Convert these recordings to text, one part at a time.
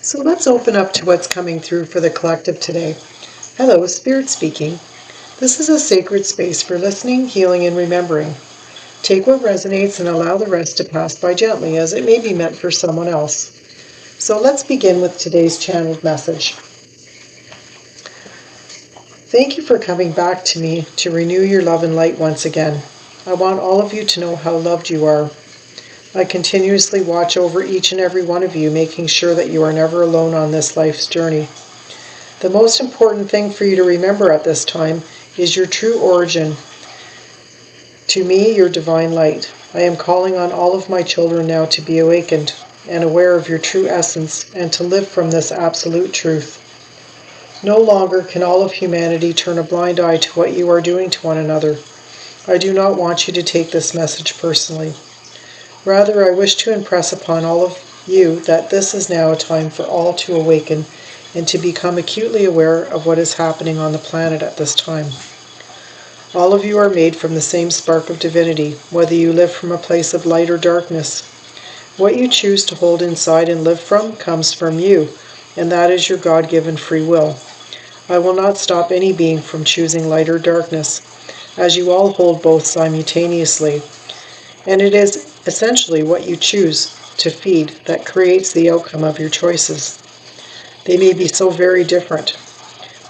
So let's open up to what's coming through for the collective today. Hello, Spirit speaking. This is a sacred space for listening, healing, and remembering. Take what resonates and allow the rest to pass by gently, as it may be meant for someone else. So let's begin with today's channeled message. Thank you for coming back to me to renew your love and light once again. I want all of you to know how loved you are. I continuously watch over each and every one of you, making sure that you are never alone on this life's journey. The most important thing for you to remember at this time is your true origin. To me, your divine light. I am calling on all of my children now to be awakened and aware of your true essence and to live from this absolute truth. No longer can all of humanity turn a blind eye to what you are doing to one another. I do not want you to take this message personally. Rather, I wish to impress upon all of you that this is now a time for all to awaken and to become acutely aware of what is happening on the planet at this time. All of you are made from the same spark of divinity, whether you live from a place of light or darkness. What you choose to hold inside and live from comes from you, and that is your God-given free will. I will not stop any being from choosing light or darkness, as you all hold both simultaneously. And it is essentially what you choose to feed that creates the outcome of your choices. They may be so very different.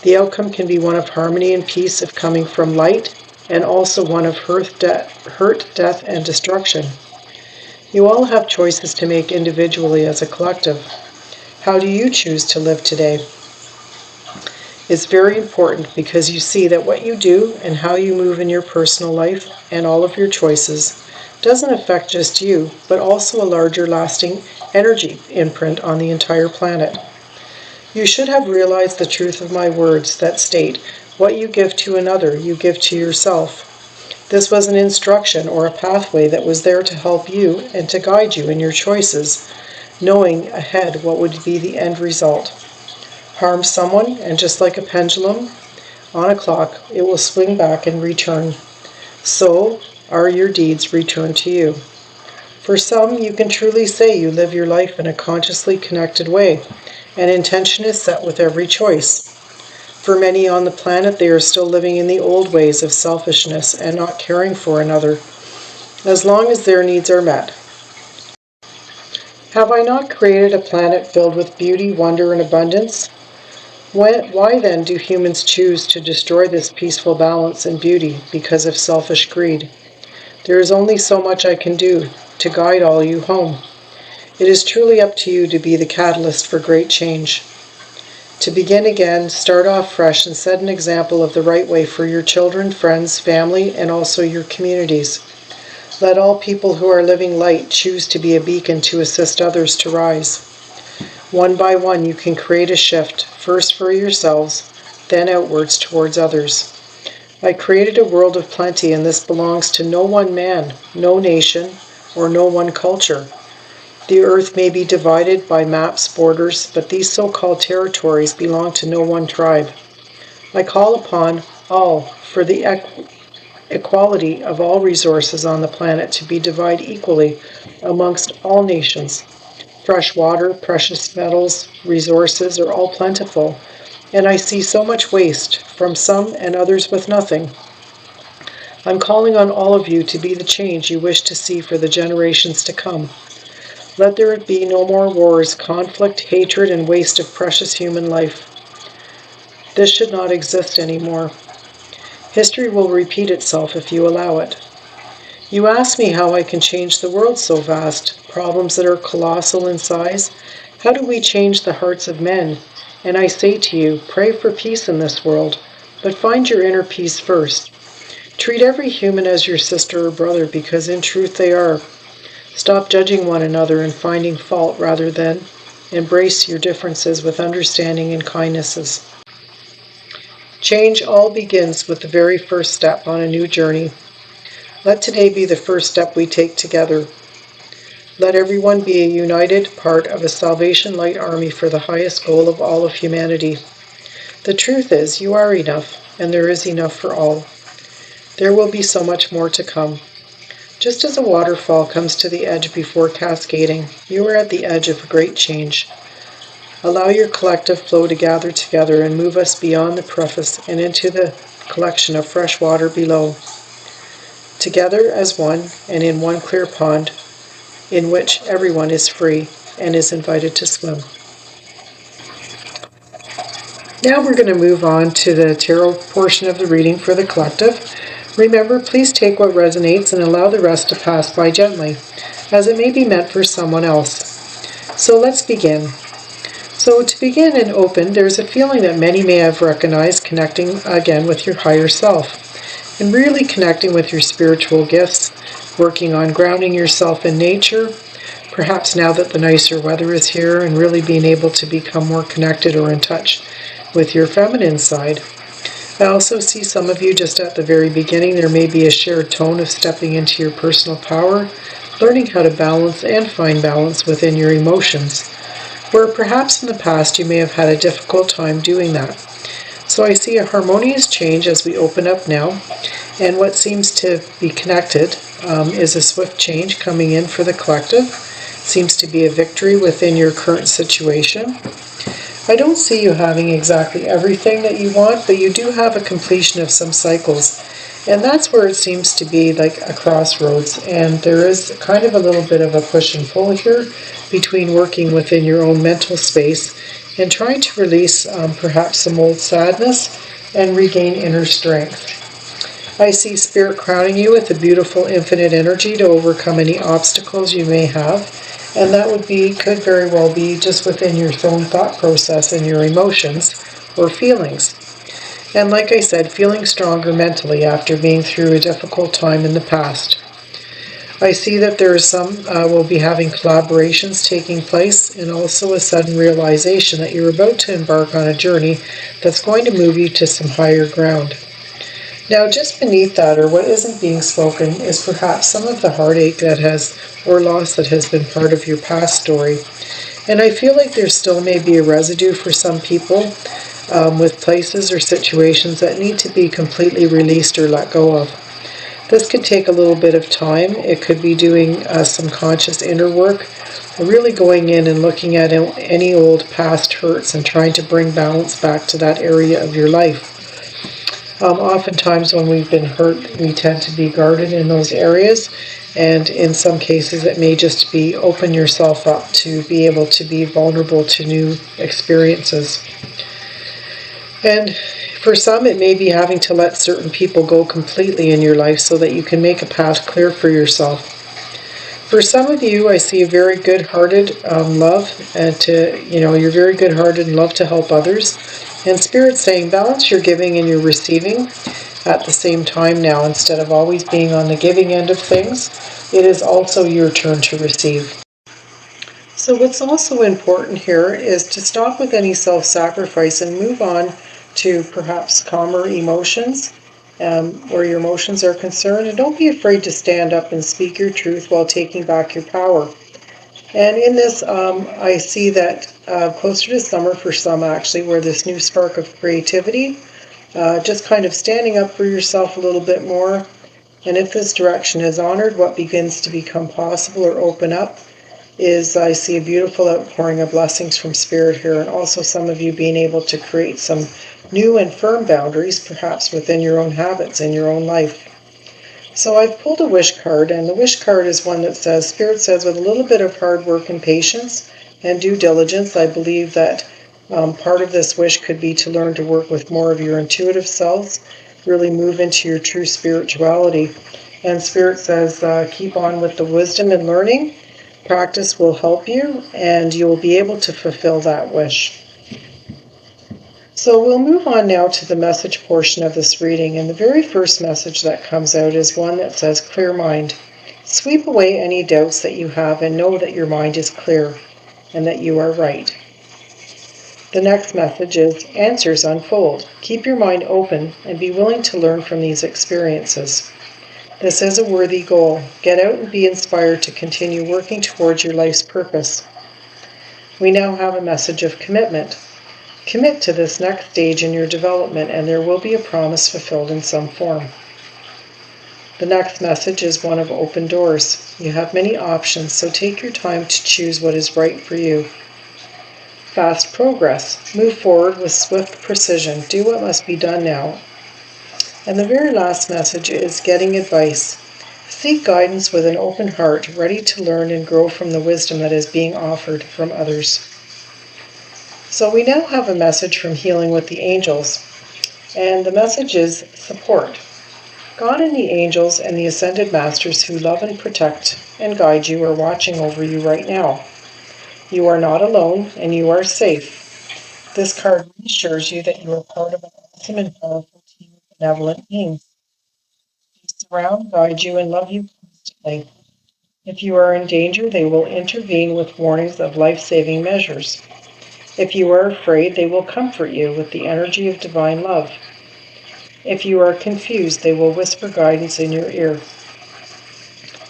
The outcome can be one of harmony and peace if coming from light, and also one of hurt, death, and destruction. You all have choices to make individually as a collective. How do you choose to live today? It's very important because you see that what you do and how you move in your personal life and all of your choices doesn't affect just you, but also a larger lasting energy imprint on the entire planet. You should have realized the truth of my words that state, what you give to another, you give to yourself. This was an instruction or a pathway that was there to help you and to guide you in your choices, knowing ahead what would be the end result. Harm someone, and just like a pendulum on a clock, it will swing back and return. So are your deeds returned to you. For some, you can truly say you live your life in a consciously connected way, and intention is set with every choice. For many on the planet, they are still living in the old ways of selfishness and not caring for another, as long as their needs are met. Have I not created a planet filled with beauty, wonder, and abundance? Why then do humans choose to destroy this peaceful balance and beauty because of selfish greed? There is only so much I can do to guide all you home. It is truly up to you to be the catalyst for great change. To begin again, start off fresh and set an example of the right way for your children, friends, family, and also your communities. Let all people who are living light choose to be a beacon to assist others to rise. One by one, you can create a shift, first for yourselves, then outwards towards others. I created a world of plenty, and this belongs to no one man, no nation, or no one culture. The earth may be divided by maps, borders, but these so-called territories belong to no one tribe. I call upon all for the equality of all resources on the planet to be divided equally amongst all nations. Fresh water, precious metals, resources are all plentiful, and I see so much waste from some and others with nothing. I'm calling on all of you to be the change you wish to see for the generations to come. Let there be no more wars, conflict, hatred, and waste of precious human life. This should not exist anymore. History will repeat itself if you allow it. You ask me how I can change the world so vast, problems that are colossal in size. How do we change the hearts of men? And I say to you, pray for peace in this world, but find your inner peace first. Treat every human as your sister or brother, because in truth they are. Stop judging one another and finding fault rather than embrace your differences with understanding and kindnesses. Change all begins with the very first step on a new journey. Let today be the first step we take together. Let everyone be a united part of a Salvation Light army for the highest goal of all of humanity. The truth is, you are enough, and there is enough for all. There will be so much more to come. Just as a waterfall comes to the edge before cascading, you are at the edge of a great change. Allow your collective flow to gather together and move us beyond the preface and into the collection of fresh water below, together as one and in one clear pond in which everyone is free and is invited to swim. Now we're going to move on to the tarot portion of the reading for the collective. Remember, please take what resonates and allow the rest to pass by gently, as it may be meant for someone else. So let's begin. So to begin and open, there's a feeling that many may have recognized connecting again with your higher self and really connecting with your spiritual gifts, working on grounding yourself in nature, perhaps now that the nicer weather is here, and really being able to become more connected or in touch with your feminine side. I also see some of you just at the very beginning, there may be a shared tone of stepping into your personal power, learning how to balance and find balance within your emotions, where perhaps in the past you may have had a difficult time doing that. So I see a harmonious change as we open up now, and what seems to be connected is a swift change coming in for the collective. Seems to be a victory within your current situation. I don't see you having exactly everything that you want, but you do have a completion of some cycles. And that's where it seems to be like a crossroads. And there is kind of a little bit of a push and pull here between working within your own mental space and trying to release perhaps some old sadness and regain inner strength. I see Spirit crowning you with a beautiful infinite energy to overcome any obstacles you may have. And that could very well be just within your own thought process and your emotions or feelings. And like I said, feeling stronger mentally after being through a difficult time in the past. I see that there is some will be having collaborations taking place, and also a sudden realization that you're about to embark on a journey that's going to move you to some higher ground. Now, just beneath that, or what isn't being spoken, is perhaps some of the heartache or loss that has been part of your past story. And I feel like there still may be a residue for some people with places or situations that need to be completely released or let go of. This could take a little bit of time. It could be doing some conscious inner work, really going in and looking at any old past hurts and trying to bring balance back to that area of your life. Oftentimes when we've been hurt, we tend to be guarded in those areas, and in some cases it may just be open yourself up to be able to be vulnerable to new experiences. And for some, it may be having to let certain people go completely in your life so that you can make a path clear for yourself. For some of you, I see a very good-hearted love, and you're very good-hearted and love to help others. And Spirit's saying balance your giving and your receiving at the same time now. Instead of always being on the giving end of things, it is also your turn to receive. So what's also important here is to stop with any self-sacrifice and move on to perhaps calmer emotions where your emotions are concerned. And don't be afraid to stand up and speak your truth while taking back your power. And in this, I see that closer to summer for some actually, where this new spark of creativity, just kind of standing up for yourself a little bit more. And if this direction is honored, what begins to become possible or open up is I see a beautiful outpouring of blessings from Spirit here, and also some of you being able to create some new and firm boundaries, perhaps within your own habits in your own life. So I've pulled a wish card, and the wish card is one that says, Spirit says, with a little bit of hard work and patience and due diligence, I believe that part of this wish could be to learn to work with more of your intuitive selves, really move into your true spirituality. And Spirit says, keep on with the wisdom and learning. Practice will help you, and you will be able to fulfill that wish. So we'll move on now to the message portion of this reading, and the very first message that comes out is one that says, clear mind. Sweep away any doubts that you have and know that your mind is clear and that you are right. The next message is, answers unfold. Keep your mind open and be willing to learn from these experiences. This is a worthy goal. Get out and be inspired to continue working towards your life's purpose. We now have a message of commitment. Commit to this next stage in your development, and there will be a promise fulfilled in some form. The next message is one of open doors. You have many options, so take your time to choose what is right for you. fast progress. Move forward with swift precision. Do what must be done now. And the very last message is getting advice. Seek guidance with an open heart, ready to learn and grow from the wisdom that is being offered from others. So we now have a message from Healing with the Angels. And the message is support. God and the angels and the ascended masters who love and protect and guide you are watching over you right now. You are not alone and you are safe. This card reassures you that you are part of an awesome and powerful team of benevolent beings. They surround, guide you, and love you constantly. If you are in danger, they will intervene with warnings of life-saving measures. If you are afraid, they will comfort you with the energy of divine love. If you are confused, they will whisper guidance in your ear.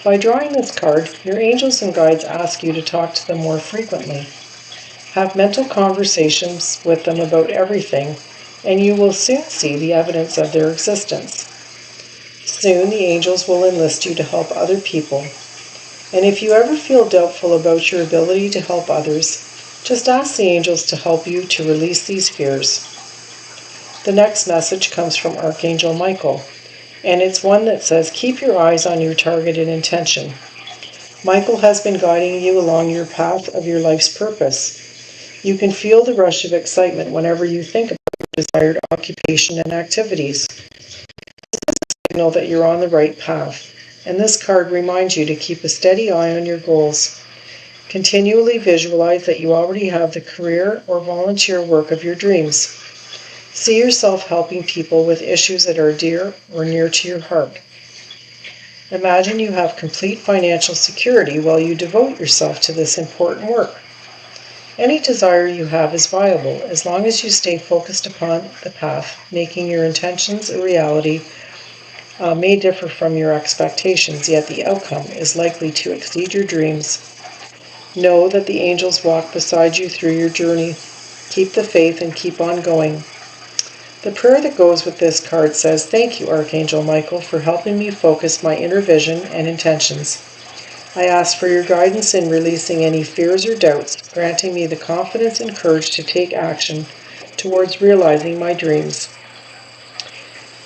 By drawing this card, your angels and guides ask you to talk to them more frequently. Have mental conversations with them about everything, and you will soon see the evidence of their existence. Soon the angels will enlist you to help other people. And if you ever feel doubtful about your ability to help others, just ask the angels to help you to release these fears. The next message comes from Archangel Michael, and it's one that says, keep your eyes on your target and intention. Michael has been guiding you along your path of your life's purpose. You can feel the rush of excitement whenever you think about your desired occupation and activities. This is a signal that you're on the right path, and this card reminds you to keep a steady eye on your goals. Continually visualize that you already have the career or volunteer work of your dreams. See yourself helping people with issues that are dear or near to your heart. Imagine you have complete financial security while you devote yourself to this important work. Any desire you have is viable as long as you stay focused upon the path. Making your intentions a reality may differ from your expectations, yet the outcome is likely to exceed your dreams. Know that the angels walk beside you through your journey. Keep the faith and keep on going. The prayer that goes with this card says, thank you, Archangel Michael, for helping me focus my inner vision and intentions. I ask for your guidance in releasing any fears or doubts, granting me the confidence and courage to take action towards realizing my dreams.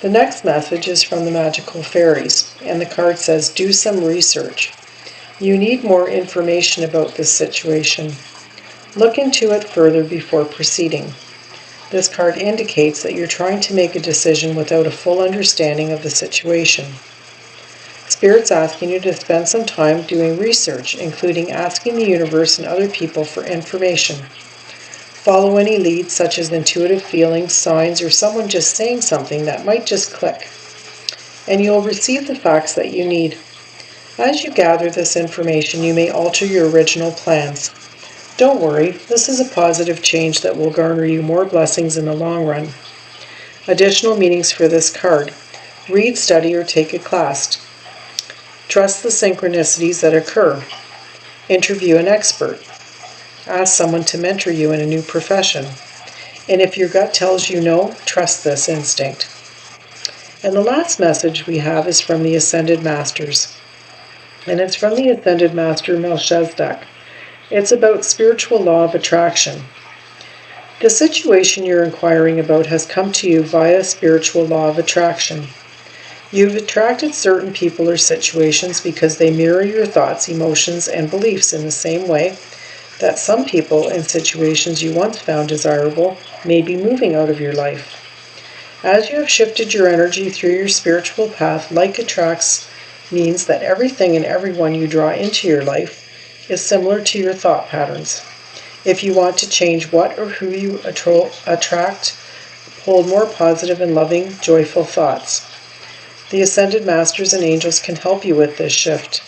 The next message is from the Magical Fairies, and the card says, do some research. You need more information about this situation. Look into it further before proceeding. This card indicates that you're trying to make a decision without a full understanding of the situation. Spirit's asking you to spend some time doing research, including asking the universe and other people for information. Follow any leads such as intuitive feelings, signs, or someone just saying something that might just click, and you'll receive the facts that you need. As you gather this information, you may alter your original plans. Don't worry, this is a positive change that will garner you more blessings in the long run. Additional meanings for this card. Read, study, or take a class. Trust the synchronicities that occur. Interview an expert. Ask someone to mentor you in a new profession. And if your gut tells you no, trust this instinct. And the last message we have is from the Ascended Masters. And it's from the Ascended Master Melchizedek. It's about spiritual law of attraction. The situation you're inquiring about has come to you via spiritual law of attraction. You've attracted certain people or situations because they mirror your thoughts, emotions, and beliefs in the same way that some people and situations you once found desirable may be moving out of your life. As you have shifted your energy through your spiritual path, like attracts means that everything and everyone you draw into your life is similar to your thought patterns. If you want to change what or who you attract, hold more positive and loving, joyful thoughts. The Ascended Masters and Angels can help you with this shift.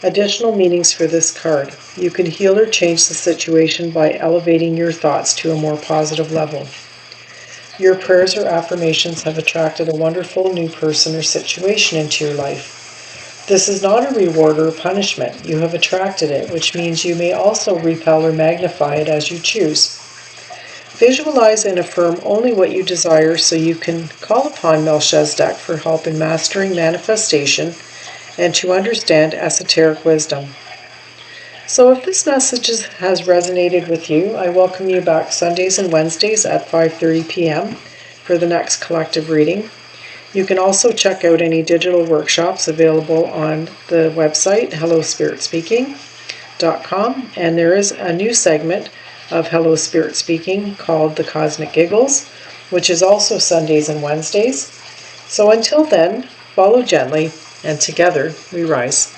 Additional meanings for this card. You can heal or change the situation by elevating your thoughts to a more positive level. Your prayers or affirmations have attracted a wonderful new person or situation into your life. This is not a reward or a punishment. You have attracted it, which means you may also repel or magnify it as you choose. Visualize and affirm only what you desire so you can call upon Melchizedek for help in mastering manifestation and to understand esoteric wisdom. So if this message has resonated with you, I welcome you back Sundays and Wednesdays at 5:30 p.m. for the next collective reading. You can also check out any digital workshops available on the website hellospritspeaking.com, and there is a new segment of Hello Spirit Speaking called The Cosmic Giggles, which is also Sundays and Wednesdays. So until then, follow gently, and together we rise.